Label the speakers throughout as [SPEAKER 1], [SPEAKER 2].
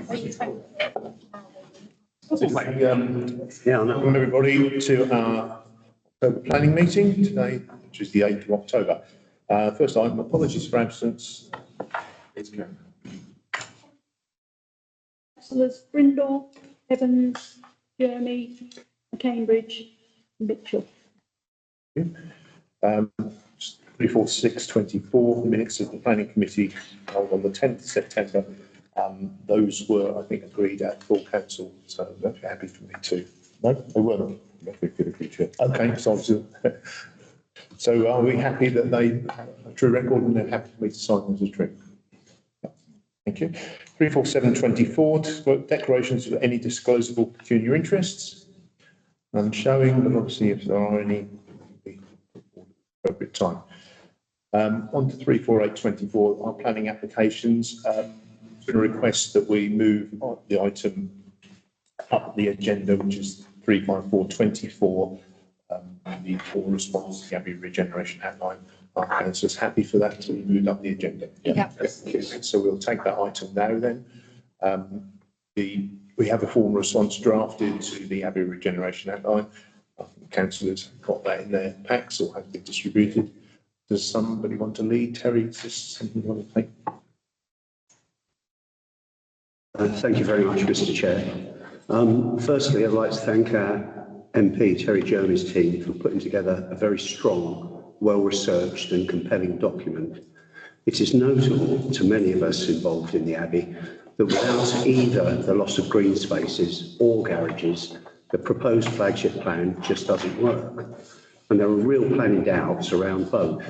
[SPEAKER 1] Welcome everybody to our October planning meeting today, which is the 8th of October. First item, apologies for absence.
[SPEAKER 2] Councillors Brindle, Evans, Jeremy, Cambridge, and Mitchell.
[SPEAKER 1] 34624 minutes of the planning committee held on the 10th of September. Those were, I think, agreed at full council, so they're happy for me to. No, they weren't. Okay, so are we happy that they have a true record and they're happy for me to sign them as true? Thank you. 34724, declarations of any disclosable pecuniary interests. None showing, but obviously if there are any, appropriate time. On to 34824, our planning applications. It's been a request that we move the item up the agenda, which is 35424, the full response to the Abbey regeneration outline. Our councillors happy for that to be moved up the agenda.
[SPEAKER 2] Yeah.
[SPEAKER 1] So we'll take that item now then. We have a formal response drafted to the Abbey regeneration outline. I think councillors have got that in their packs or has been distributed. Does somebody want to lead? Terry, is this something you want to take?
[SPEAKER 3] Thank you very much, Mr. Chair. Firstly, I'd like to thank our MP, Terry Jeremy's team, for putting together a very strong, well-researched and compelling document. It is notable to many of us involved in the Abbey that without either the loss of green spaces or garages, the proposed flagship plan just doesn't work. And there are real planning doubts around both.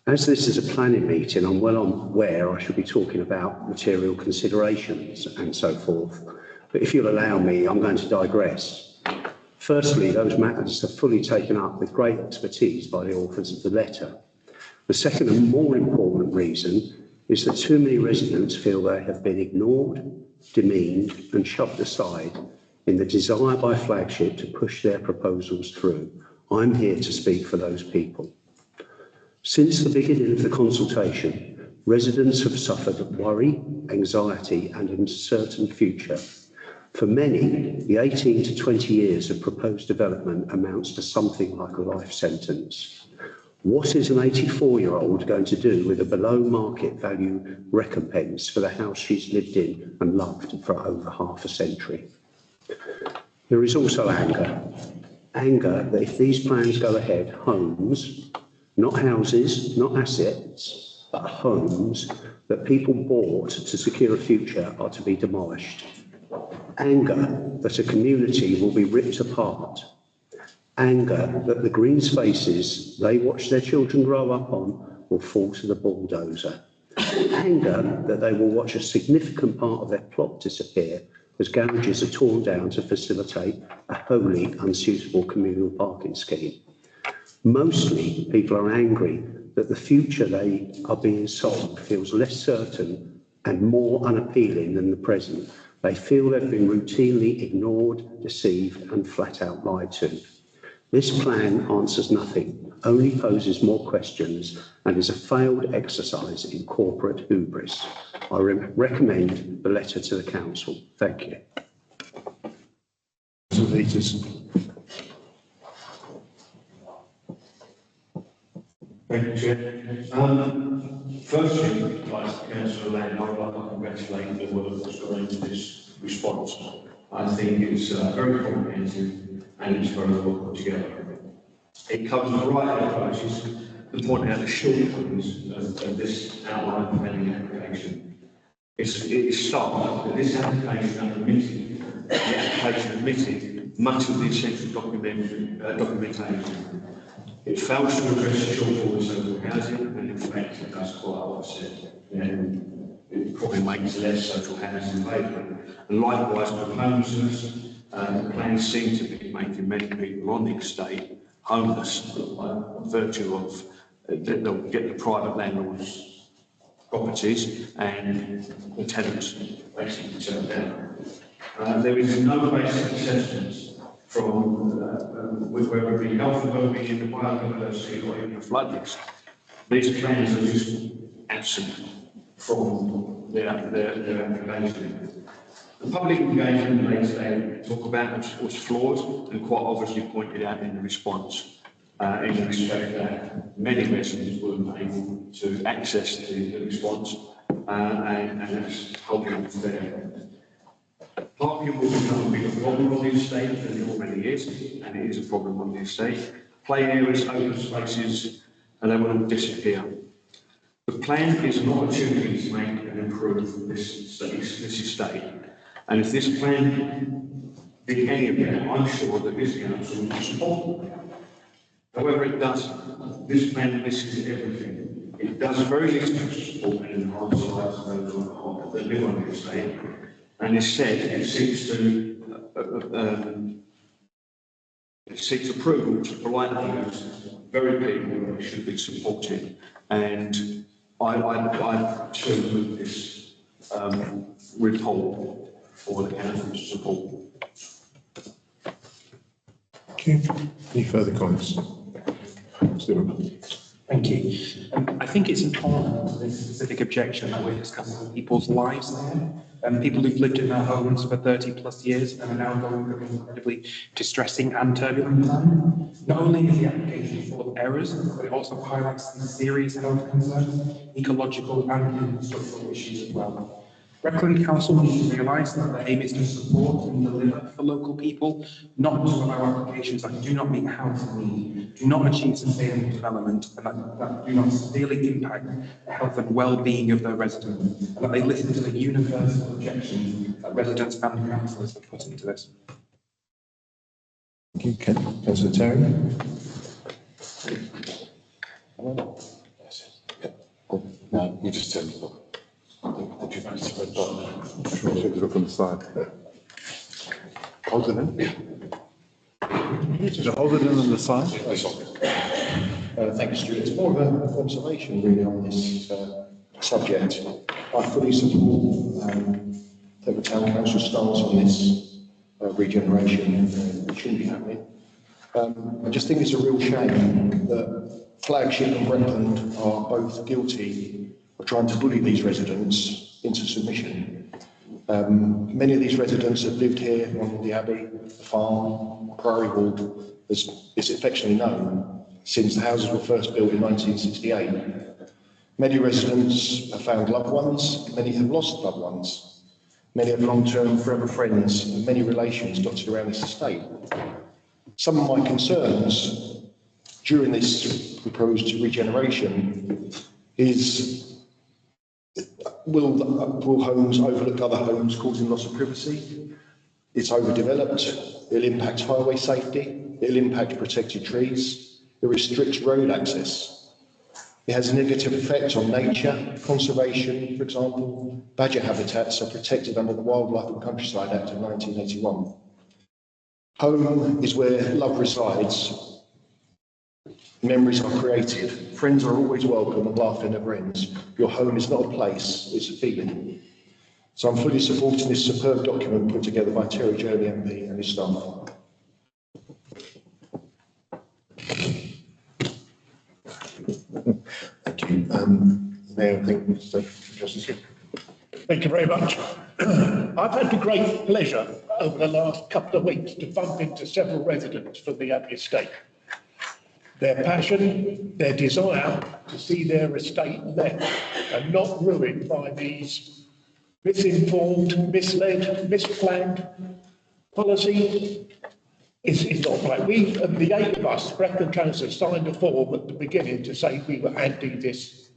[SPEAKER 3] As this is a planning meeting, I'm well aware I should be talking about material considerations and so forth. But if you'll allow me, I'm going to digress. Firstly, those matters are fully taken up with great expertise by the authors of the letter. The second and more important reason is that too many residents feel they have been ignored, demeaned and shoved aside in the desire by flagship to push their proposals through. I'm here to speak for those people. Since the beginning of the consultation, residents have suffered worry, anxiety and an uncertain future. For many, the 18 to 20 years of proposed development amounts to something like a life sentence. What is an 84-year-old going to do with a below market value recompense for the house she's lived in and loved for over half a century? There is also anger. Anger that if these plans go ahead, homes, not houses, not assets, but homes that people bought to secure a future are to be demolished. Anger that a community will be ripped apart. Anger that the green spaces they watch their children grow up on will fall to the bulldozer. Anger that they will watch a significant part of their plot disappear as garages are torn down to facilitate a wholly unsuitable communal parking scheme. Mostly, people are angry that the future they are being sold feels less certain and more unappealing than the present. They feel they've been routinely ignored, deceived and flat out lied to. This plan answers nothing, only poses more questions and is a failed exercise in corporate hubris. I recommend the letter to the council. Thank you.
[SPEAKER 4] Thank you, Chair. Firstly, like Councillor Land, I'd like to congratulate the work that's gone into this response. I think it's very comprehensive and it's very well put together. It covers the right approaches to point out the shortcomings of this outline planning application. It is stark that this application omitted much of the essential documentation. It fails to address shortfalls in social housing, and in fact, it does quite offset. It probably makes less social housing available. And likewise, for homelessness, the plans seem to be making many people on the estate homeless by virtue of they'll get the private landlords' properties and the tenants basically turn down. There is no basic assessments from whether it be health and wellbeing, the biodiversity or even the flood risk. These plans are just absent from their application. The public engagement they talk about was flawed and quite obviously pointed out in the response, in the respect that many residents weren't able to access the response, and that's wholly unfair. Parking will become a bigger problem on the estate than it already is, and it is a problem on the estate. Play areas, open spaces, and they will all disappear. The plan is an opportunity to make and improve this estate. And if this plan did any of that, I'm sure that this council will support it. However it does, this plan misses everything. It does very little to support and enhance the lives of those that live on the estate. And instead, it seeks approval to provide those very people that should be supported. And I too move this report for the council to support.
[SPEAKER 1] Thank you. Any further comments?
[SPEAKER 5] Thank you. I think it's important to this specific objection that we're discussing people's lives there. People who've lived in their homes for 30 plus years and are now going through an incredibly distressing and turbulent time. Not only is the application full of errors, but it also highlights the serious health concerns, ecological and infrastructural issues as well. Breckland Council needs to realise that the aim is to support and deliver for local people, not to allow applications that do not meet housing need, do not achieve sustainable development, and that do not severely impact the health and well-being of their residents, and that they listen to the universal objections that residents and councillors have put into this.
[SPEAKER 1] Thank you, Councillor Terry.
[SPEAKER 6] No, you just tell me. Look on the side. Hold it in. Just hold it in on the side.
[SPEAKER 3] Thank you, Stuart. It's more of an observation really on this subject. I fully support the Town Council's stance on this regeneration. It shouldn't be happening. I just think it's a real shame that Flagship and Breckland are both guilty of trying to bully these residents into submission. Many of these residents have lived here on the Abbey, the farm, Priory Hall, as it's affectionately known, since the houses were first built in 1968. Many residents have found loved ones, many have lost loved ones. Many have long-term forever friends and many relations dotted around this estate. Some of my concerns during this proposed regeneration is, will homes overlook other homes, causing loss of privacy? It's overdeveloped, it'll impact highway safety, it'll impact protected trees, it restricts road access. It has a negative effect on nature, conservation, for example. Badger habitats are protected under the Wildlife and Countryside Act of 1981. Home is where love resides. Memories are created. Friends are always welcome and laughter never ends. Your home is not a place, it's a feeling. So I'm fully supporting this superb document put together by Terry Jeremy MP and his staff.
[SPEAKER 1] Thank you. Mayor, I think, Justice.
[SPEAKER 7] Thank you very much. I've had the great pleasure over the last couple of weeks to bump into several residents from the Abbey estate. Their passion, their desire to see their estate let and not ruined by these misinformed, misled, misplanned policy is not right. We, the 8 of us, Breckland Council, signed a form at the beginning to say we were anti this,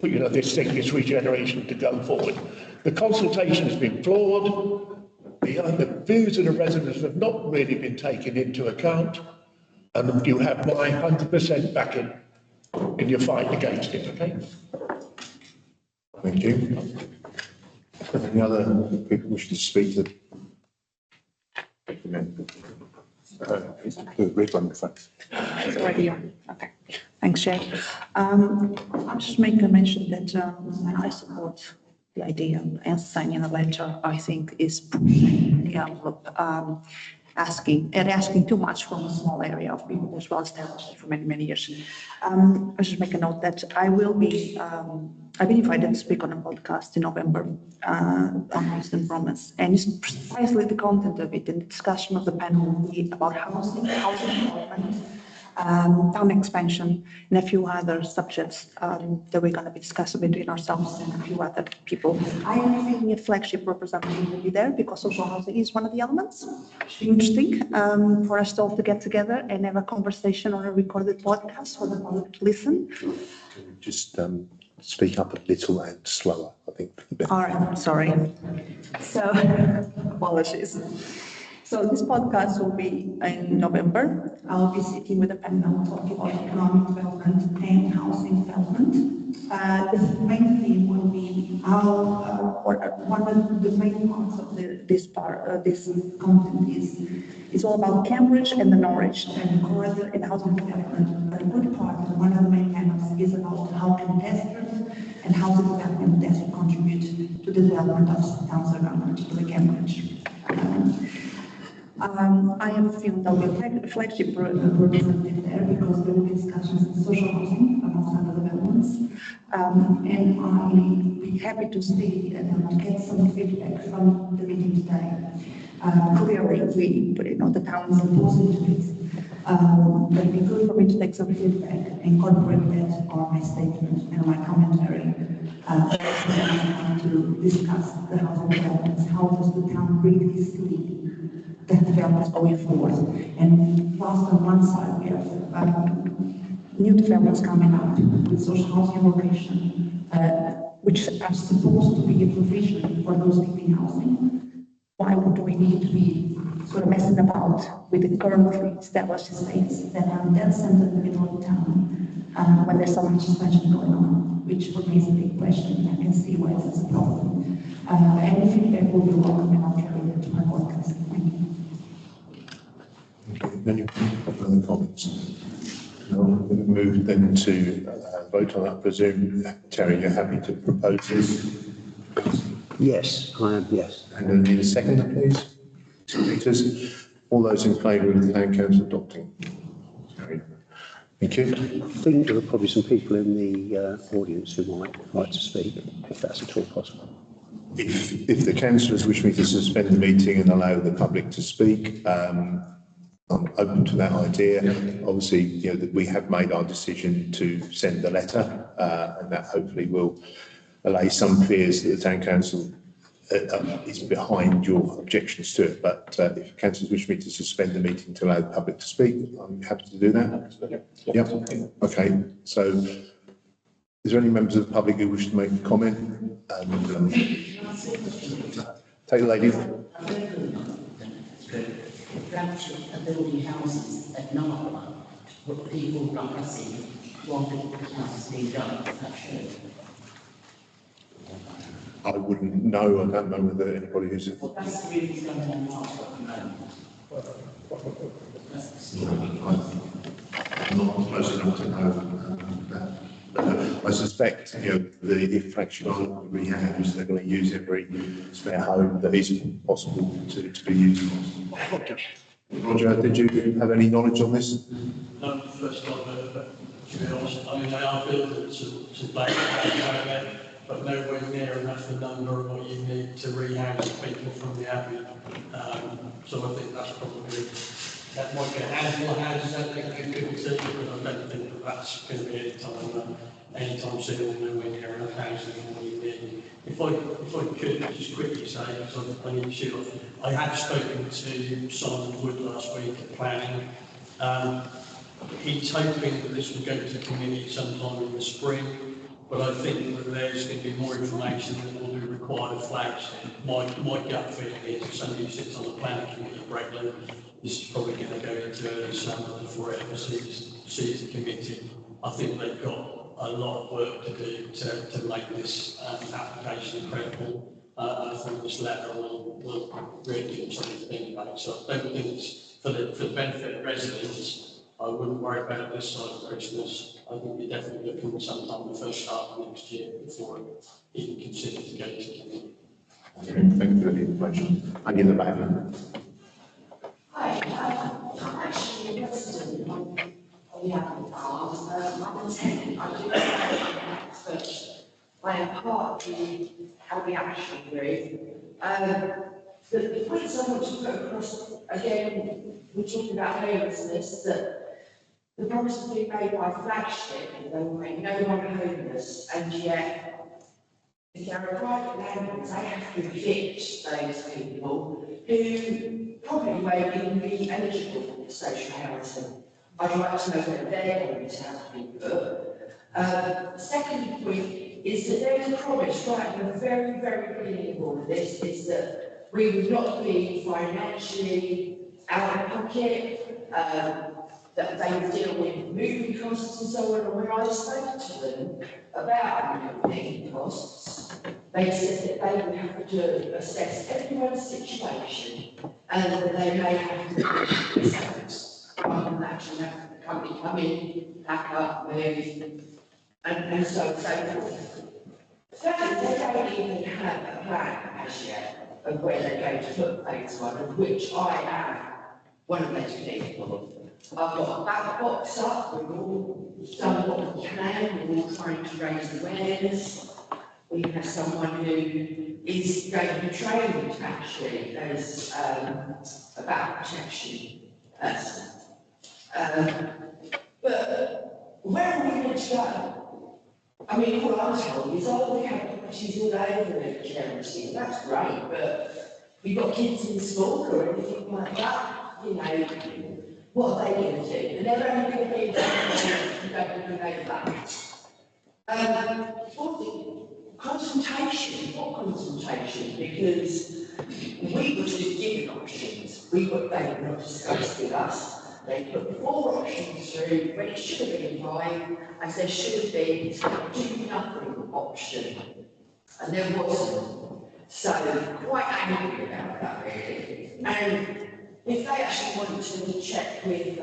[SPEAKER 7] this regeneration to go forward. The consultation has been flawed. The views of the residents have not really been taken into account, and you have my 100% backing in your fight against it, okay?
[SPEAKER 1] Thank you. Any other people wish to speak to?
[SPEAKER 6] The red one, in fact.
[SPEAKER 8] It's already on. Okay. Thanks, Chair. I'll just make a mention that I support the idea and signing a letter, I think, is pushing the envelope. asking too much from a small area of people who's well established for many, many years. I should make a note that I've been invited to speak on a podcast in November on Eastern Promise, and it's precisely the content of it and the discussion of the panel will be about housing development, town expansion, and a few other subjects that we're going to be discussing between ourselves and a few other people. I am thinking a flagship representative will be there because social housing is one of the elements. It's interesting for us all to get together and have a conversation on a recorded podcast for the public to listen.
[SPEAKER 1] Just speak up a little and slower, I think.
[SPEAKER 8] All right, sorry. So, apologies. So this podcast will be in November. I'll be sitting with a panel talking about economic development and housing development. The main theme will be how, one of the main parts of this content is all about Cambridge and the Norwich and corridor and housing development. But a good part, one of the main panels, is about how can Thetford and housing development Thetford contribute to the development of towns around, particularly Cambridge. I have a feeling there'll be a flagship representative there because there will be discussions in social housing amongst other developments. And I'll be happy to see and get some feedback from the meeting today. Clearly, the town is opposed to it. But it'd be good for me to take some feedback and incorporate that on my statement and my commentary. To discuss the housing developments. How does the town really see the developments going forward? And whilst on one side we have new developments coming up with social housing location, which are supposed to be a provision for those needing housing, why would we need to be sort of messing about with the currently established estates that are dead center in the middle of town when there's so much expansion going on, which for me is a big question. I can see why this is a problem. Any feedback will be welcome and I'll carry it to my podcast. Thank you.
[SPEAKER 1] Any further comments? No, I'm going to move then to vote on that. I presume, Terry, you're happy to propose this?
[SPEAKER 3] Yes, I am, yes.
[SPEAKER 1] And then need a seconder, please. Peters. All those in favour of the town council adopting? Terry. Thank you.
[SPEAKER 3] I think there are probably some people in the audience who might like to speak, if that's at all possible.
[SPEAKER 1] If the councillors wish me to suspend the meeting and allow the public to speak, I'm open to that idea. Obviously, that we have made our decision to send the letter, and that hopefully will allay some fears that the town council is behind your objections to it. But if councillors wish me to suspend the meeting to allow the public to speak, I'm happy to do that. Yep. Okay. So, is there any members of the public who wish to make a comment? Take the lady.
[SPEAKER 9] Are building houses at night, but people like us want the houses being done. That's true.
[SPEAKER 1] I wouldn't know. I don't know whether anybody who's.
[SPEAKER 9] Well, that's the reason going on now at the moment.
[SPEAKER 1] I'm not close enough to know that. I suspect, the flagship rehabs, they're going to use every spare home that is possible to be used. Roger, did you have any knowledge on this?
[SPEAKER 10] No, first time ever, but to be honest, I mean, they are building some black but nowhere near enough the number of what you need to rehouse people from the Abbey. So I think that's probably, that might be a handful of houses out there that could be seen, but I don't think that that's going to be anytime soon, nowhere near enough housing for what you need. If I could just quickly say, because I need to shoot off, I have spoken to Simon Wood last week at planning. He's hoping that this will go to committee sometime in the spring, but I think that there's going to be more information that will be required of flags. My gut feeling is if somebody sits on the planning committee regularly, this is probably going to go into early summer before it ever sees the committee. I think they've got a lot of work to do to make this application credible. I think this letter will really give them something to think about. So I don't think it's for the benefit of residents. I wouldn't worry about it this side of Christmas. I think we're definitely looking at sometime the first start of next year before it even considered to go to committee.
[SPEAKER 1] Thank you for the information. And in the back.
[SPEAKER 11] Hi, I am part of the Abbey Action Group. The points I want to put across, again, we're talking about homelessness, that the promises being made by Flagship, they will make no one homeless, and yet, if they're a private landlord, they have to evict those people who probably won't even be eligible for social housing. I'd like to know where they're going to have to be put. The second point is that there's a promise right at the very, very beginning of all of this, is that we would not be financially out of pocket, that they would deal with moving costs and so on. And when I spoke to them about moving costs, they said that they would have to assess everyone's situation and that they may have to do themselves rather than actually have the company come in, pack up, move, and so forth. Thirdly, they don't even have a plan as yet of where they're going to put phase one, of which I am one of those people. I've got a back box up, we've all done what we can, we're all trying to raise awareness. We have someone who is going to be trained actually as a back protection person. But where are we going to go? I mean, all I'm told is, oh, we have properties all over the charity, and that's great, but we've got kids in school or anything like that, you know, what are they going to do? And they're only going to be if you don't really know that. Fourthly, consultation, not consultation, because we were just given options. They were not discussed with us. They put 4 options through when it should have been 5, as there should have been do nothing option. And there wasn't. So quite angry about that really. And if they actually wanted to check with, I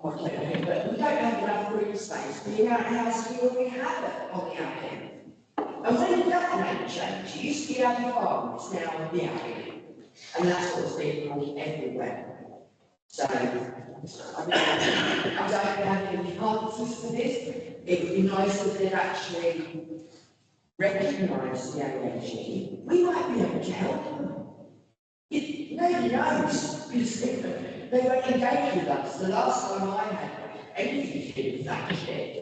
[SPEAKER 11] don't know, but we don't have enough room space for the amount of houses we already have on the Abbey. And when did that make change? It used to be Abbey Farm, it's now the Abbey. And that's what's being called everywhere. So, I don't have any answers for this. It would be nice if they'd actually recognise the AAG. We might be able to help them. Nobody knows, because they won't engage with us. The last time I had anything to do with that shit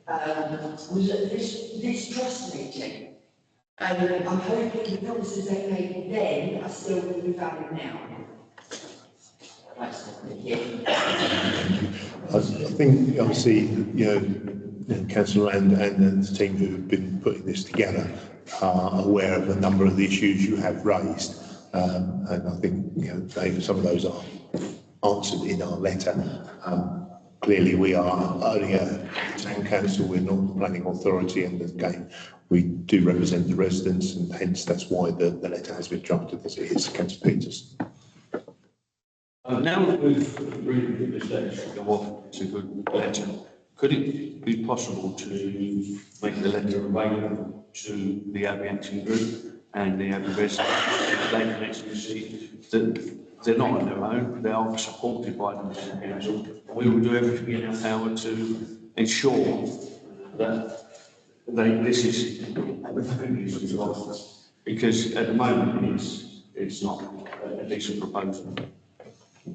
[SPEAKER 11] was at this trust meeting. And I'm hoping the promises they made then are still going to be valid now.
[SPEAKER 1] I think, obviously, Councillor and the team who have been putting this together are aware of a number of the issues you have raised. And I think, David, some of those are answered in our letter. Clearly, we are only a town council, we're not the planning authority, and again, we do represent the residents, and hence that's why the letter has been drafted as it is. Councillor Peters.
[SPEAKER 4] Now that we've agreed with this letter should go off, it's a good letter. Could it be possible to make the letter available to the Abbey Action Group and the Abbey residents? They can actually see that they're not on their own, they are supported by the council. We will do everything in our power to ensure that this is because at the moment it's not a decent proposal.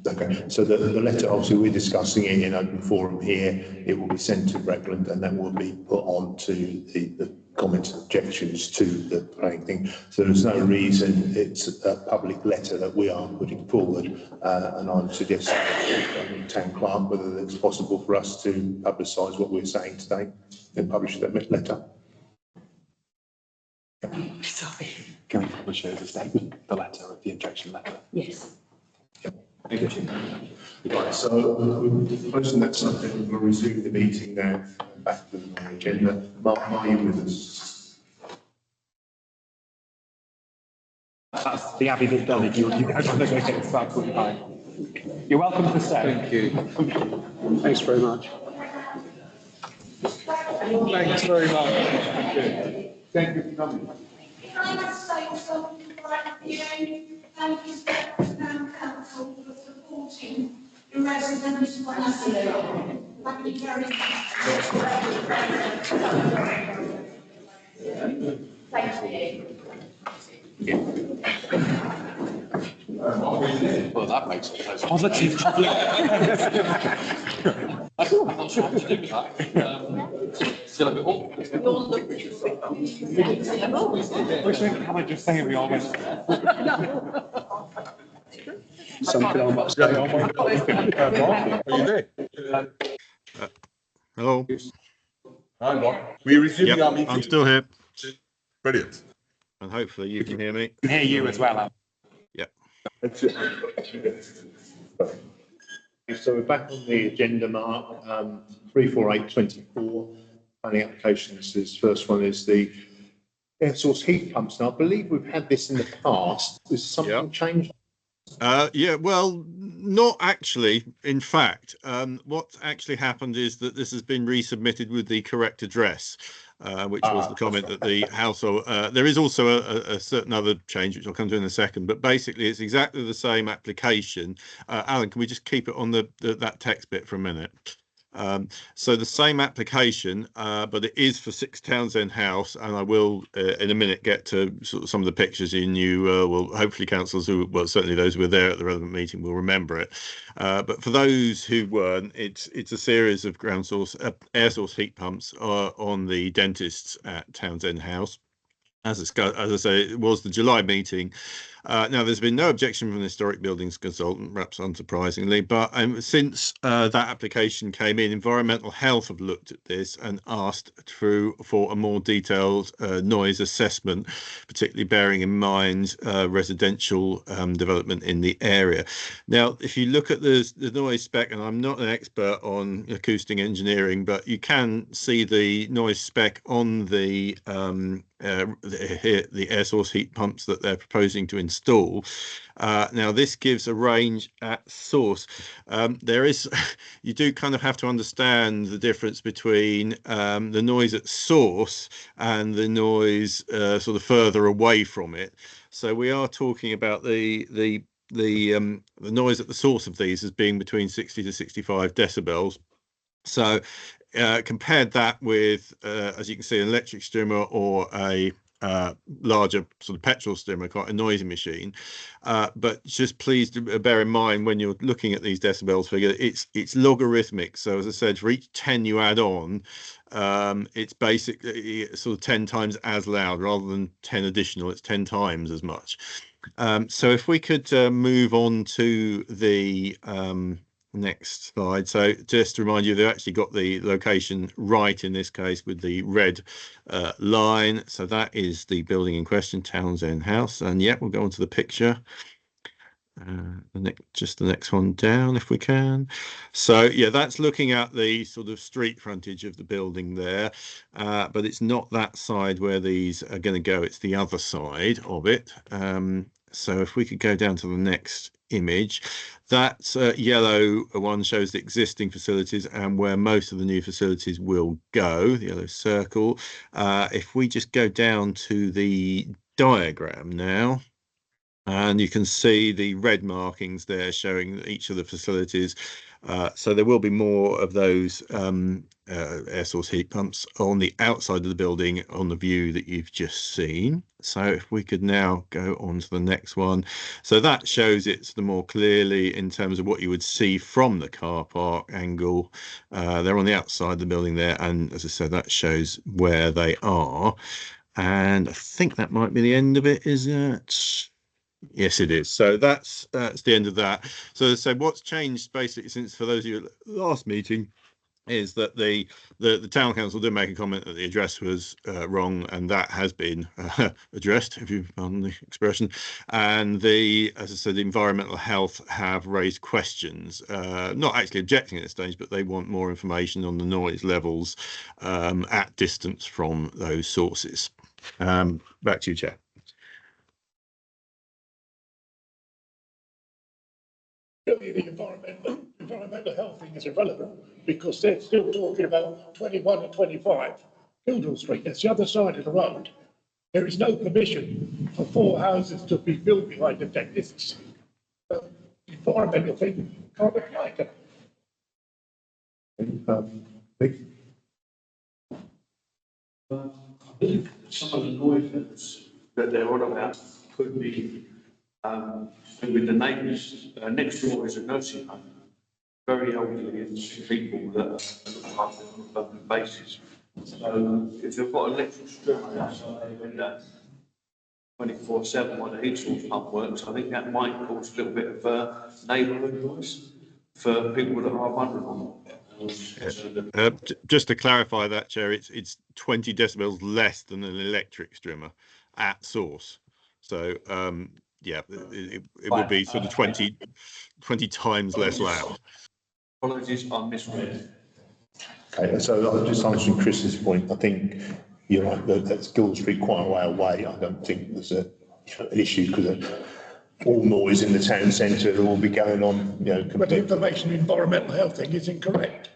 [SPEAKER 1] Okay, so the letter, obviously we're discussing it in open forum here, it will be sent to Breckland and that will be put on to the comments and objections to the planning thing. So there's no reason, it's a public letter that we are putting forward, and I would suggest Town Clerk whether it's possible for us to publicise what we're saying today and publish that letter.
[SPEAKER 5] Sorry. Can we publish it as a statement, the letter of the objection letter?
[SPEAKER 2] Yes.
[SPEAKER 1] Thank you. Right, so we're closing that subject. We'll resume the meeting now. Back to the agenda. Mark, are you with us?
[SPEAKER 5] That's the Abbey that's done it. You don't want to go get it absolutely fine. You're welcome to stay.
[SPEAKER 6] Thank you. Thanks very much.
[SPEAKER 7] Thanks very much. Thank you. Thank you for coming.
[SPEAKER 12] Can I just say something right at the end? Thank you to the Town Council for supporting the residents.
[SPEAKER 11] Absolutely.
[SPEAKER 12] Thank you very much. Thank you.
[SPEAKER 6] Well, that makes it
[SPEAKER 5] Positive public.
[SPEAKER 6] I'm not sure what to do with that. Still a bit awkward.
[SPEAKER 5] Can I just say we all went?
[SPEAKER 3] Something I must say.
[SPEAKER 6] Are you there?
[SPEAKER 13] Hello.
[SPEAKER 6] Hang on. We resume our meeting.
[SPEAKER 13] I'm still here,
[SPEAKER 6] Brilliant.
[SPEAKER 13] and hopefully you can hear me.
[SPEAKER 5] I can hear you as well, Alan.
[SPEAKER 13] Yeah.
[SPEAKER 1] So we're back on the agenda, Mark. 34824 planning applications. This first one is the air source heat pumps. Now, I believe we've had this in the past. Has something changed?
[SPEAKER 13] Yeah, well, not actually. In fact, what actually happened is that this has been resubmitted with the correct address, which was the comment that the household. There is also a certain other change, which I'll come to in a second, but basically it's exactly the same application. Alan, can we just keep it on that text bit for a minute? So the same application, but it is for 6 Townsend House, and I will in a minute get to sort of some of the pictures in you will hopefully councillors who, well, certainly those who were there at the relevant meeting will remember it, but for those who weren't, it's a series of ground source air source heat pumps on the dentists at Townsend House. As I say, it was the July meeting. Now, there's been no objection from the historic buildings consultant, perhaps unsurprisingly, but since that application came in, Environmental Health have looked at this and asked for a more detailed noise assessment, particularly bearing in mind residential development in the area. Now, if you look at the noise spec, and I'm not an expert on acoustic engineering, but you can see the noise spec on the air source heat pumps that they're proposing to install. Now, this gives a range at source. There is, you do kind of have to understand the difference between the noise at source and the noise sort of further away from it. So we are talking about the noise at the source of these as being between 60 to 65 decibels. So compared that with, as you can see, an electric strimmer or a larger sort of petrol strimmer, quite a noisy machine. But just please bear in mind when you're looking at these decibels figure, it's logarithmic. So as I said, for each 10 you add on, it's basically sort of 10 times as loud rather than 10 additional. It's 10 times as much. So if we could move on to the next slide. So just to remind you, they've actually got the location right in this case with the red line. So that is the building in question, Townsend House. And yeah, we'll go on to the picture. Just the next one down if we can. So yeah, that's looking at the sort of street frontage of the building there, but it's not that side where these are going to go, it's the other side of it. So if we could go down to the next image, that yellow one shows the existing facilities and where most of the new facilities will go, the yellow circle. If we just go down to the diagram now, and you can see the red markings there showing each of the facilities. So there will be more of those air source heat pumps on the outside of the building on the view that you've just seen. So if we could now go on to the next one. So that shows it sort of more clearly in terms of what you would see from the car park angle. They're on the outside of the building there. And as I said, that shows where they are. And I think that might be the end of it, is it? Yes, it is. So that's the end of that. So what's changed basically since, for those of you at the last meeting, is that the town council did make a comment that the address was wrong, and that has been addressed, if you've pardon the expression. And as I said, the Environmental Health have raised questions, not actually objecting at this stage, but they want more information on the noise levels at distance from those sources. Back to you, Chair.
[SPEAKER 7] Really, the environmental health thing is irrelevant because they're still talking about 21 and 25 Hildreth Street. That's the other side of the road. There is no permission for 4 houses to be built behind the dentists. The environmental thing can't apply to them.
[SPEAKER 1] Vic?
[SPEAKER 4] I believe some of the noises that they're on about could be to do with the neighbours. Next door is a nursing home, very elderly and sick people that are looked after on a permanent basis. So if they've got electric string outside the window 24/7 while the heat source pump works, I think that might cause a little bit of neighbourhood noise for people that are vulnerable.
[SPEAKER 13] Just to clarify that, Chair, it's 20 decibels less than an electric strimmer at source. So yeah, it would be sort of 20 times less loud.
[SPEAKER 4] Apologies, I misread.
[SPEAKER 1] Okay, so I'm just answering Chris's point. I think you're right, that's Guild Street quite a way away. I don't think there's an issue because all noise in the town centre will be going on,
[SPEAKER 7] But the information environmental health thing is incorrect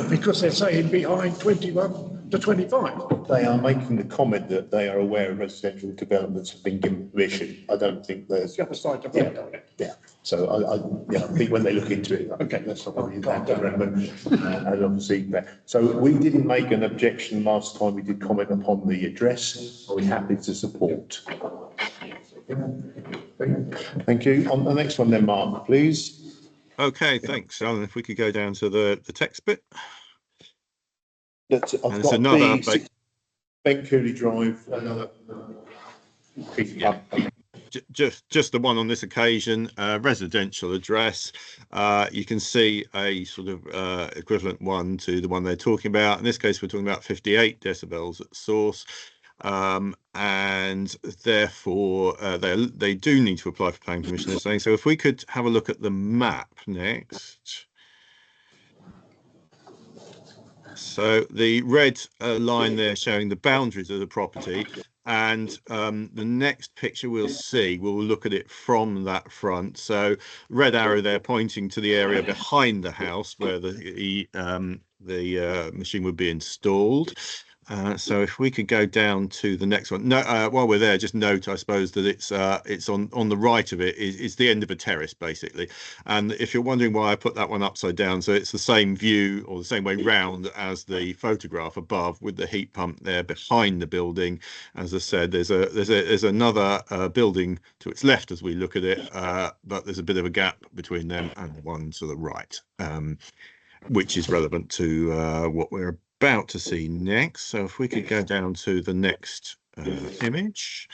[SPEAKER 7] because they're saying behind 21 to 25.
[SPEAKER 1] They are making the comment that they are aware of residential developments have been given permission. I don't think there's.
[SPEAKER 7] The other side of the road.
[SPEAKER 1] Yeah. So I think when they look into it, okay, that's not really that relevant. And obviously, so we didn't make an objection last time we did comment upon the address. Are we happy to support? Thank you. On the next one then, Mark, please.
[SPEAKER 13] Okay, thanks, Alan. If we could go down to the text bit.
[SPEAKER 1] I've got
[SPEAKER 13] another
[SPEAKER 1] the Ben Cooley Drive, another piece of
[SPEAKER 13] just the one on this occasion, residential address. You can see a sort of equivalent one to the one they're talking about. In this case, we're talking about 58 decibels at source. And therefore they do need to apply for planning permission, they're saying. So if we could have a look at the map next. So the red line there showing the boundaries of the property, and the next picture we'll look at it from that front. So red arrow there pointing to the area behind the house where the machine would be installed. So if we could go down to the next one. No, while we're there, just note, I suppose, that it's on the right of it is the end of a terrace, basically. And if you're wondering why I put that one upside down, so it's the same view or the same way round as the photograph above, with the heat pump there behind the building. As I said, there's another building to its left as we look at it, but there's a bit of a gap between them and the one to the right, which is relevant to what we're about to see next. So if we could go down to the next image.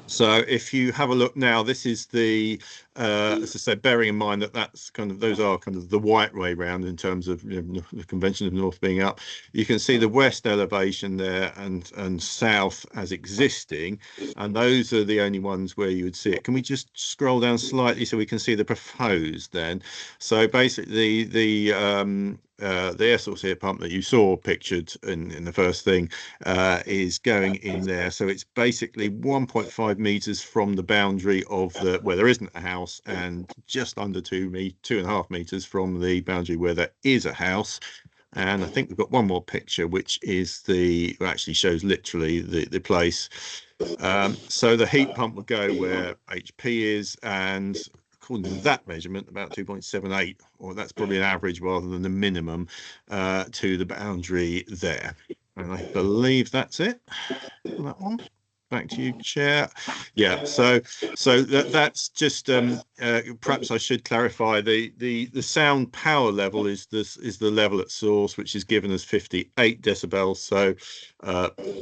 [SPEAKER 13] So if you have a look now, this is the, as I said, bearing in mind that those are kind of the white way round in terms of the convention of north being up. You can see the west elevation there and south as existing, and those are the only ones where you would see it. Can we just scroll down slightly so we can see the proposed then? So basically the air source heat pump that you saw pictured in the first thing is going in there. So it's basically 1.5 meters from the boundary of where there isn't a house, and just under 2.5 meters from the boundary where there is a house. And I think we've got one more picture, which is actually shows literally the place. So the heat pump would go where HP is, and according to that measurement, about 2.78, or that's probably an average rather than the minimum, to the boundary there. And I believe that's it for that one. Back to you, Chair. Yeah, so that's just perhaps I should clarify the sound power level is the level at source, which is given as 58 decibels, so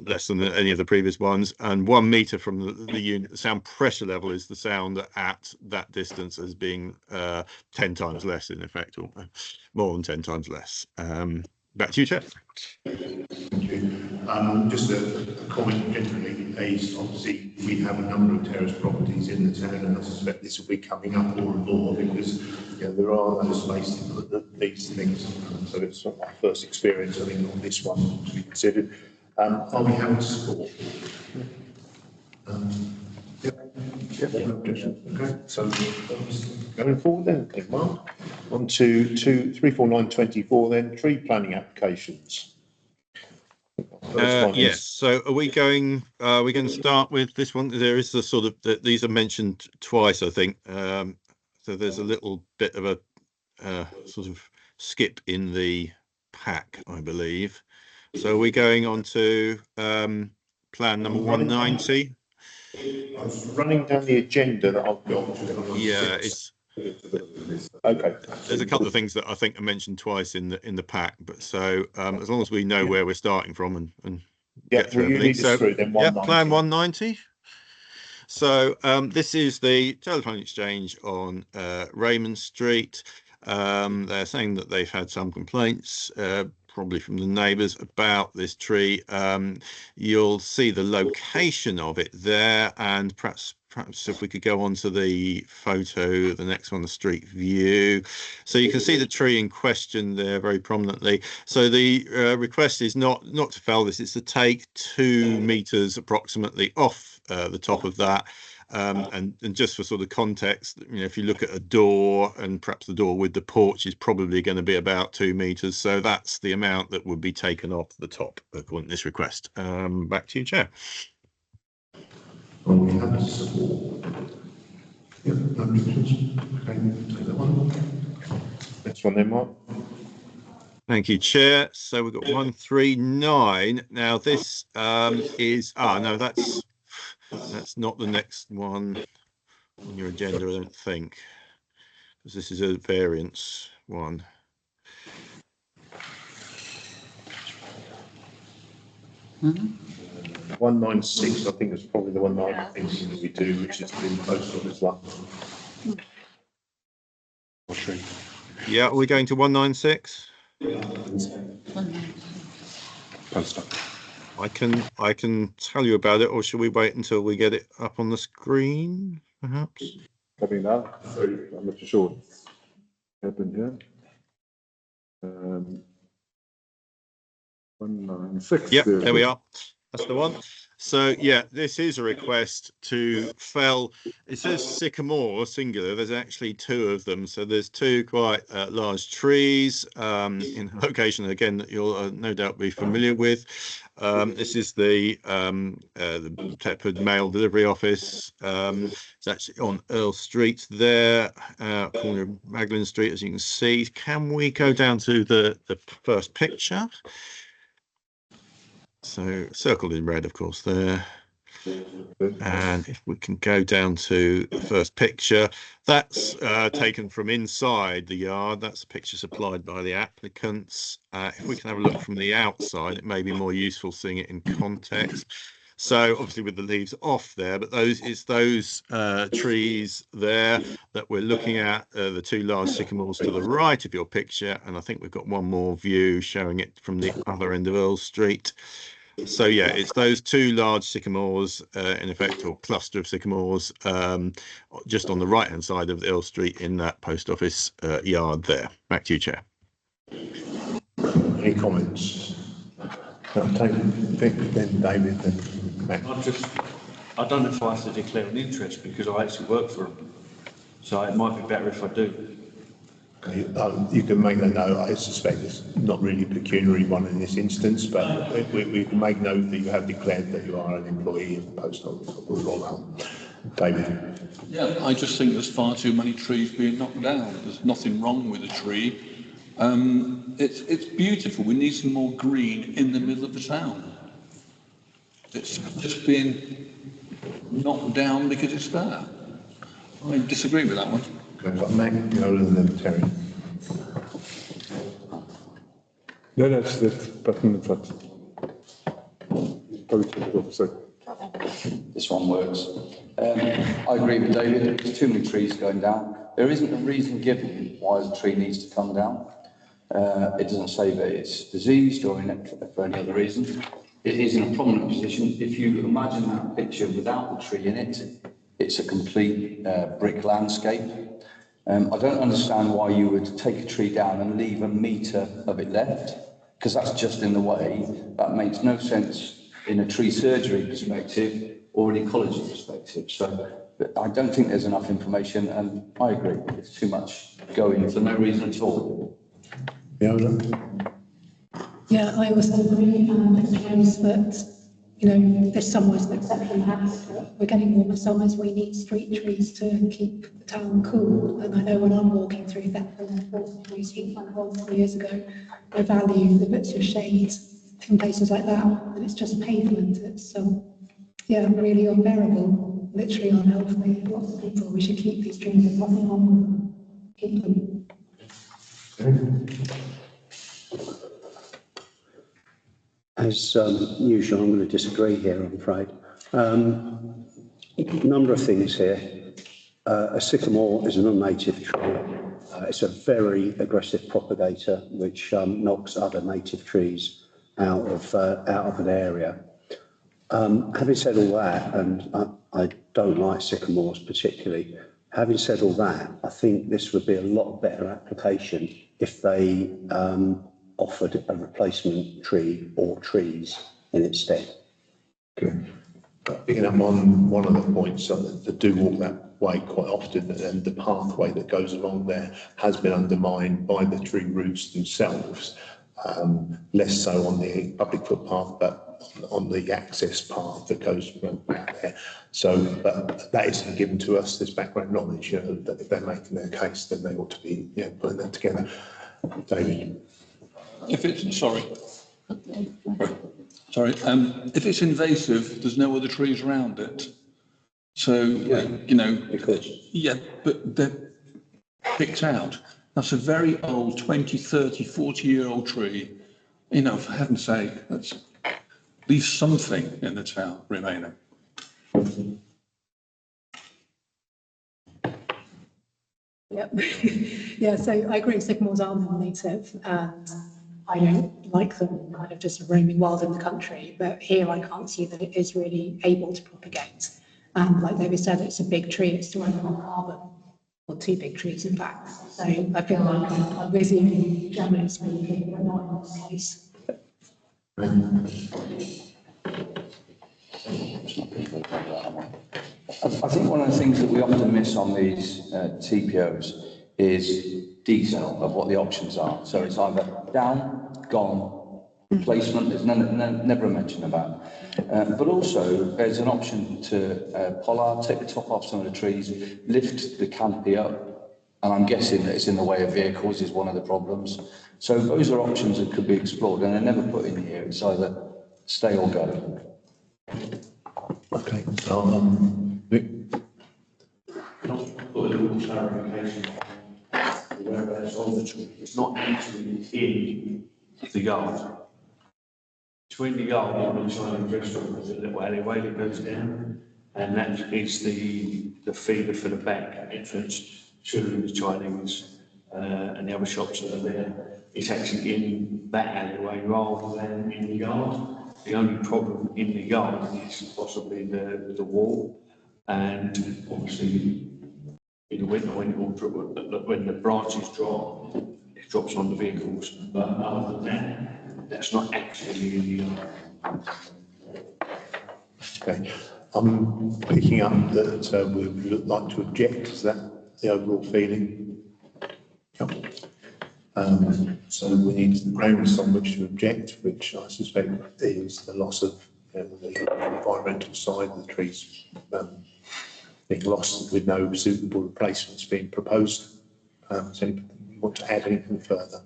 [SPEAKER 13] less than any of the previous ones, and 1 meter from the unit. The sound pressure level is the sound at that distance as being 10 times less in effect, or more than 10 times less. Back to you, Chair.
[SPEAKER 1] Thank you. Just a comment generally is obviously we have a number of terrace properties in the town, and I suspect this will be coming up more and more because there are no spaces to put these things. So it's not my first experience, I think, on this one to be considered. Are we having to support? Okay, so going forward then, Mark, on to 34924 then, tree planning applications.
[SPEAKER 13] Yes, so are we going to start with this one? There is the sort of these are mentioned twice, I think. So there's a little bit of a sort of skip in the pack, I believe. So we're going on to plan number 190.
[SPEAKER 1] I was running down the agenda that I've got.
[SPEAKER 13] Yeah, it's
[SPEAKER 1] okay.
[SPEAKER 13] There's a couple of things that I think are mentioned twice in the pack, but so as long as we know where we're starting from and get through everything. So yeah, plan 190. So this is the telephone exchange on Raymond Street. They're saying that they've had some complaints, probably from the neighbours, about this tree. You'll see the location of it there, and perhaps if we could go on to the photo, the next one, the street view. So you can see the tree in question there very prominently. So the request is not to fell this, it's to take 2 meters approximately off the top of that. And just for sort of context, you know, if you look at a door, and perhaps the door with the porch is probably going to be about 2 meters. So that's the amount that would be taken off the top according to this request. Back to you, Chair.
[SPEAKER 1] Well, we have support. Yeah, no objections. Okay, take that one. Next one then, Mark.
[SPEAKER 13] Thank you, Chair. So we've got 139. Now this is no, that's not the next one on your agenda, I don't think, because this is a variance one.
[SPEAKER 1] Mm-hmm. 196, I think, is probably the one that I'm thinking that we do, which is the post office one.
[SPEAKER 13] Yeah, are we going to 196? I can tell you about it, or should we wait until we get it up on the screen, perhaps?
[SPEAKER 6] Coming now, so I'm not too sure. Happened here. 196.
[SPEAKER 13] Yep, there we are. That's the one. So yeah, this is a request to fell. It says sycamore singular. There's actually 2 of them. So there's 2 quite large trees in a location again that you'll no doubt be familiar with. This is the Thetford mail delivery office. It's actually on Earl Street there, corner of Magdalen Street, as you can see. Can we go down to the first picture? So circled in red, of course, there. And if we can go down to the first picture, that's taken from inside the yard. That's a picture supplied by the applicants. If we can have a look from the outside, it may be more useful seeing it in context. So obviously with the leaves off there, but those trees there that we're looking at, the 2 large sycamores to the right of your picture. And I think we've got one more view showing it from the other end of Earl Street. So yeah, it's those 2 large sycamores in effect, or cluster of sycamores, just on the right hand side of Earl Street in that post office yard there. Back to you, Chair.
[SPEAKER 1] Any comments? Then David, then Matt.
[SPEAKER 4] I don't know if I have to declare an interest because I actually work for them, so it might be better if I do.
[SPEAKER 1] You can make a note. I suspect it's not really a pecuniary one in this instance, but we can make note that you have declared that you are an employee of the post office. David.
[SPEAKER 14] Yeah, I just think there's far too many trees being knocked down. There's nothing wrong with a tree. It's beautiful. We need some more green in the middle of the town. It's just being knocked down because it's there. I disagree with that one.
[SPEAKER 1] Mac, Nolan, and Terry.
[SPEAKER 6] No, that's the button in front. Probably take it off, so.
[SPEAKER 15] This one works. I agree with David. There's too many trees going down. There isn't a reason given why the tree needs to come down. It doesn't say that it's diseased or for any other reason. It is in a prominent position. If you imagine that picture without the tree in it, it's a complete brick landscape. I don't understand why you would take a tree down and leave a metre of it left, because that's just in the way. That makes no sense in a tree surgery perspective or an ecology perspective. So I don't think there's enough information, and I agree, it's too much going for no reason at all.
[SPEAKER 1] Yeah,
[SPEAKER 16] I also agree, and suppose that you know, there's summers that exception happens, but we're getting warmer summers, we need street trees to keep the town cool. And I know when I'm walking through Thetford and bought trees heat pump hole 4 years ago, I value the bits of shade in places like that, and it's just pavement. It's, yeah, really unbearable, literally unhealthy. Lots of people, we should keep these trees, there's nothing wrong with them, keep them.
[SPEAKER 3] As usual, I'm going to disagree here, I'm afraid. A number of things here. A sycamore is an non-native tree. It's a very aggressive propagator, which knocks other native trees out of an area. Having said all that, and I don't like sycamores particularly, having said all that, I think this would be a lot better application if they offered a replacement tree or trees in its stead.
[SPEAKER 1] Okay. Picking up on one of the points, that do walk that way quite often, and the pathway that goes along there has been undermined by the tree roots themselves, less so on the public footpath, but on the access path that goes back there. So, but that isn't given to us, this background knowledge, you know, that if they're making their case, then they ought to be, you know, putting that together. David?
[SPEAKER 14] If it's, sorry, if it's invasive, there's no other trees around it. So, you know, yeah, but they're picked out. That's a very old 20, 30, 40-year-old tree. You know, for heaven's sake, let's leave something in the town remaining.
[SPEAKER 16] Yep. Yeah, so I agree, sycamores are non-native, and I don't like them kind of just roaming wild in the country, but here I can't see that it is really able to propagate. And like David said, it's a big tree, it's storing more carbon, or two big trees in fact. So I feel like I'm with you, generally speaking, but not in this case.
[SPEAKER 15] I think one of the things that we often miss on these TPOs is detail of what the options are. So it's either down, gone, replacement, there's never a mention about. But also there's an option to pollard, take the top off some of the trees, lift the canopy up, and I'm guessing that it's in the way of vehicles is one of the problems. So those are options that could be explored, and they're never put in here. It's either stay or go.
[SPEAKER 1] Okay,
[SPEAKER 4] Vic? Can I put a little clarification on whereabouts on the tree? It's not actually in the yard. Between the yard and the Chinese restaurant, there's a little alleyway that goes down, and that is the feeder for the back entrance to the Chinese and the other shops that are there. It's actually in that alleyway rather than in the yard. The only problem in the yard is possibly the wall, and obviously in the winter when the branches drop, it drops on the vehicles. But other than that, that's not actually in the yard.
[SPEAKER 1] okay. I'm picking up that we would like to object. Is that the overall feeling? Yep. So we need grounds on which to object, which I suspect is the loss of the environmental side of the trees being lost with no suitable replacements being proposed. Does anybody want to add anything further?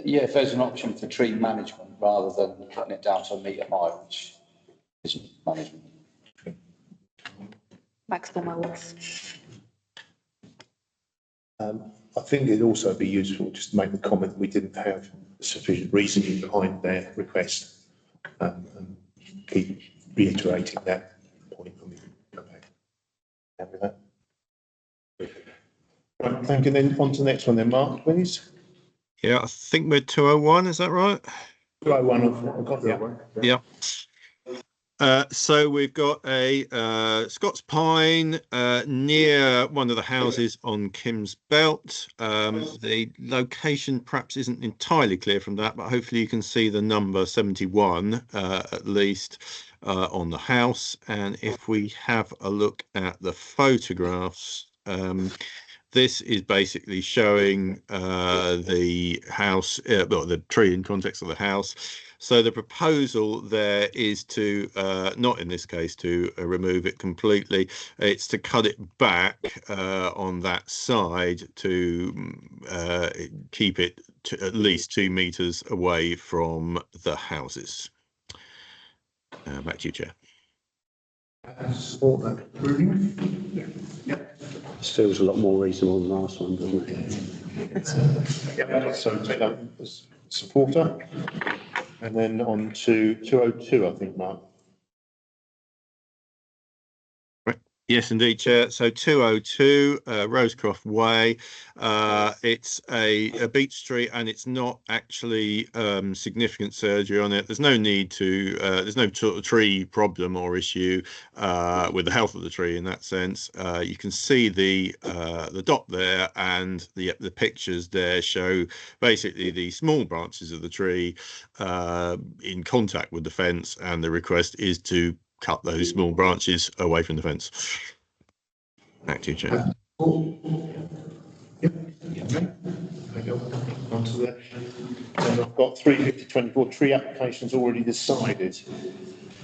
[SPEAKER 15] Yeah, if there's an option for tree management rather than cutting it down to a metre high, which isn't management.
[SPEAKER 16] Maximum hours.
[SPEAKER 1] I think it'd also be useful just to make the comment that we didn't have sufficient reasoning behind their request, and keep reiterating that point when we come back. Happy with that? Right, thank you. Then on to the next one then, Mark, please.
[SPEAKER 13] Yeah, I think we're 201, is that right?
[SPEAKER 1] 201, I've got that one.
[SPEAKER 13] Yeah. So we've got a Scots Pine near one of the houses on Kim's Belt. The location perhaps isn't entirely clear from that, but hopefully you can see the number 71 at least on the house. And if we have a look at the photographs, this is basically showing the house, well, the tree in context of the house. So the proposal there is to, not in this case to remove it completely, it's to cut it back on that side to keep it to at least 2 meters away from the houses. Back to you, Chair.
[SPEAKER 1] Support that ruling? Yeah.
[SPEAKER 3] This feels a lot more reasonable than the last one, doesn't it?
[SPEAKER 1] Yeah, so take that as supporter. And then on to 202, I think, Mark.
[SPEAKER 13] Yes, indeed, Chair. So 202 Rosecroft Way. It's a beech tree, and it's not actually significant surgery on it. There's no need to. There's no tree problem or issue with the health of the tree in that sense. You can see the dot there, and the pictures there show basically the small branches of the tree in contact with the fence, and the request is to cut those small branches away from the fence. Back to you, Chair.
[SPEAKER 1] Onto that. And I've got 35024 tree applications already decided.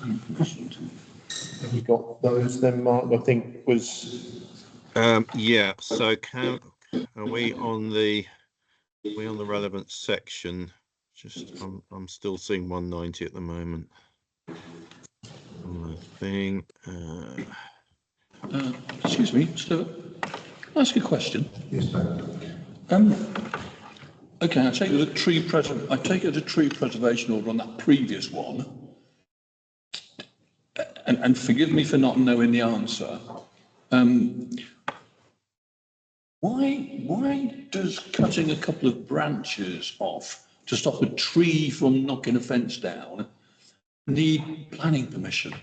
[SPEAKER 1] Have you got those then, Mark? I think was.
[SPEAKER 13] Yeah. So are we on the relevant section? Just I'm still seeing 190 at the moment. Thing.
[SPEAKER 14] Excuse me, Stuart. Can I ask a question?
[SPEAKER 1] Yes, sir.
[SPEAKER 14] Okay, I take it a tree preservation order on that previous one. And forgive me for not knowing the answer. Why does cutting a couple of branches off to stop a tree from knocking a fence down need planning permission?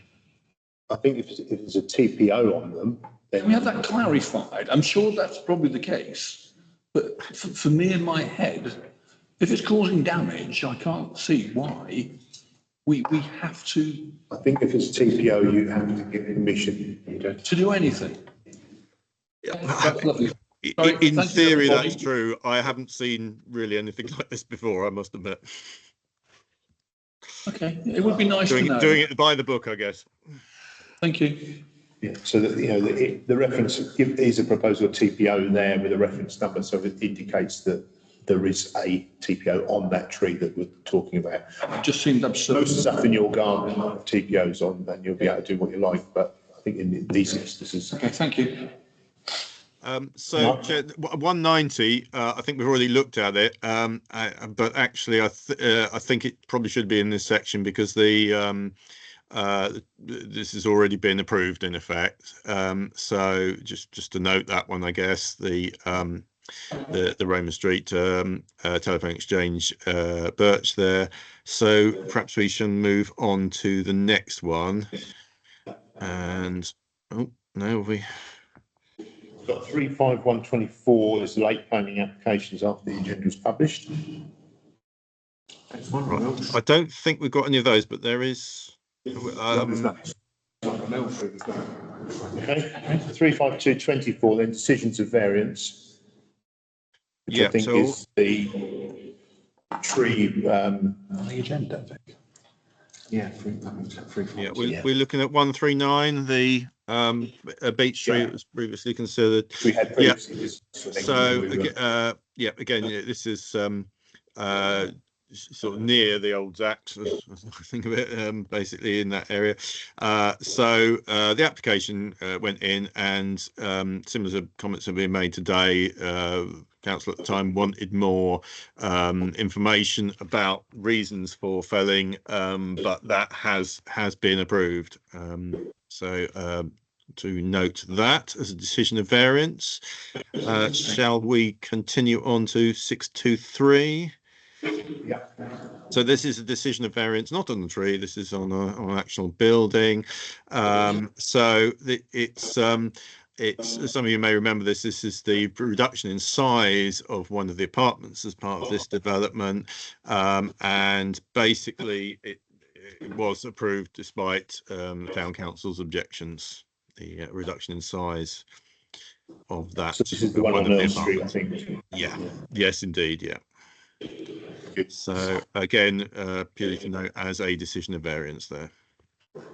[SPEAKER 1] I think if there's a TPO on them, then
[SPEAKER 14] can we have that clarified? I'm sure that's probably the case, but for me in my head, if it's causing damage, I can't see why we have to.
[SPEAKER 1] I think if it's TPO, you have to get permission
[SPEAKER 14] to do anything. That's lovely.
[SPEAKER 13] In theory, that's true. I haven't seen really anything like this before, I must admit.
[SPEAKER 14] Okay, it would be nice to know.
[SPEAKER 13] Doing it by the book, I guess.
[SPEAKER 14] Thank you.
[SPEAKER 1] Yeah, so that the reference is a proposal TPO there with a reference number, so it indicates that there is a TPO on that tree that we're talking about.
[SPEAKER 14] It just seemed absurd.
[SPEAKER 1] Most stuff in your garden might have TPOs on, then you'll be able to do what you like. But I think in these instances.
[SPEAKER 14] Okay, thank you.
[SPEAKER 13] So 190, I think we've already looked at it, but actually I think it probably should be in this section because this has already been approved in effect. So just to note that one, I guess the Roman Street telephone exchange birch there. So perhaps we should move on to the next one. And we've
[SPEAKER 1] got 35124 as late planning applications after the agenda is published.
[SPEAKER 13] Right. I don't think we've got any of those, but there is.
[SPEAKER 1] Okay. 35224 then decisions of variance, which I think is the tree
[SPEAKER 5] on the agenda, I think.
[SPEAKER 13] Yeah, we're looking at 139, the beech tree that was previously considered.
[SPEAKER 1] We had previously.
[SPEAKER 13] So again, this is sort of near the old Zax, as I think of it, basically in that area. So the application went in, and similar to comments have been made today. Council at the time wanted more information about reasons for felling, but that has been approved. So to note that as a decision of variance. Shall we continue on to 623?
[SPEAKER 1] Yeah.
[SPEAKER 13] So this is a decision of variance, not on the tree. This is on an actual building. So it's some of you may remember this. This is the reduction in size of one of the apartments as part of this development, and basically it was approved despite the town council's objections. The reduction in size. that.
[SPEAKER 1] So this is the one on
[SPEAKER 13] of
[SPEAKER 1] Earl Street, I think.
[SPEAKER 13] Yeah, yes, indeed, yeah. So again, purely to note as a decision of variance there.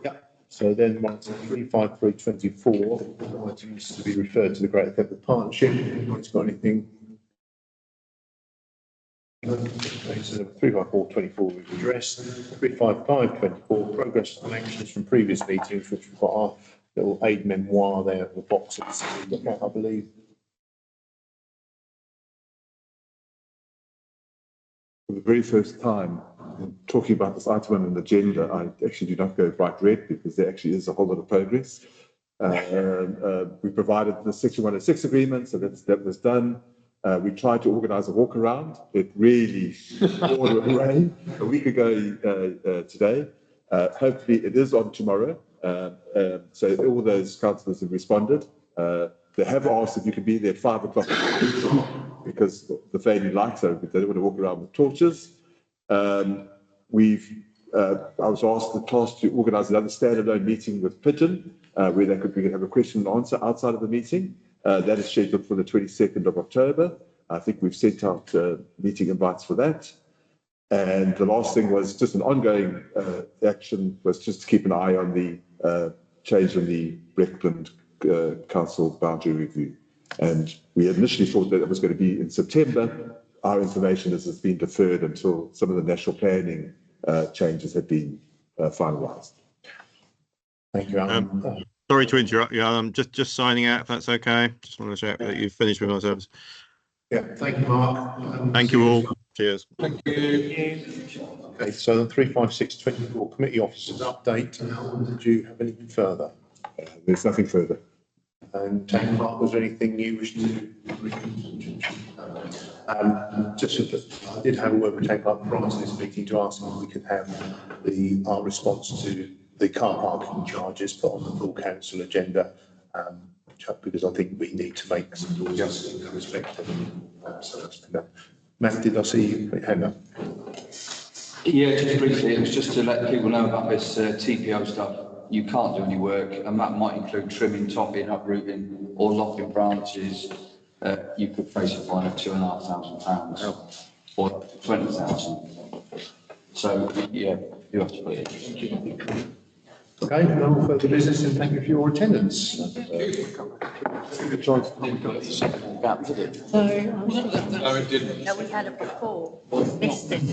[SPEAKER 1] Yeah. So then on to 35324, items to be referred to the Greater Thetford Partnership. Anybody's got anything? Okay, so 35424 we've addressed. 35524, progress on actions from previous meetings, which we've got our little aid memoir there at the boxes. Look at, I believe.
[SPEAKER 6] For the very first time, in talking about this item on an agenda, I actually do not go bright red because there actually is a whole lot of progress. We provided the Section 106 agreement, so that was done. We tried to organise a walk around. It really poured with rain a week ago today. Hopefully it is on tomorrow. So all those councillors have responded. They have asked if you could be there at 5 o'clock because the fading lights are, they don't want to walk around with torches. I was asked the task to organise another standalone meeting with Pigeon, where we could have a question and answer outside of the meeting. That is scheduled for the 22nd of October. I think we've sent out meeting invites for that. And the last thing was just an ongoing action was just to keep an eye on the change in the Breckland Council boundary review. And we initially thought that it was going to be in September. Our information is it's been deferred until some of the national planning changes have been finalised.
[SPEAKER 1] Thank you, Alan.
[SPEAKER 13] Sorry to interrupt you, Alan. Just signing out, if that's okay. Just want to check that you've finished with my service.
[SPEAKER 1] Yeah, thank you, Mark.
[SPEAKER 13] Thank you all. Cheers.
[SPEAKER 14] Thank you.
[SPEAKER 1] Okay, so the 35624 committee officers update. Alan, did you have anything further?
[SPEAKER 6] There's nothing further.
[SPEAKER 1] And Tame Park, was there anything you wish to? I did have a word with Tame Park prior to this meeting to ask if we could have our response to the car parking charges put on the full council agenda, because I think we need to make some adjustments in that respect. So that's been done. Matt, did I see you put your hand up?
[SPEAKER 15] Yeah, just briefly, it was just to let people know about this TPO stuff. You can't do any work, and that might include trimming, topping, uprooting, or lopping branches. You could face a fine of £2,500 or 20,000. So yeah, you have to put it.
[SPEAKER 1] Okay, no further business, and thank you for your attendance.
[SPEAKER 15] Gaps, did it?
[SPEAKER 2] So,
[SPEAKER 14] No, it didn't.
[SPEAKER 2] no, we had it before, missed it.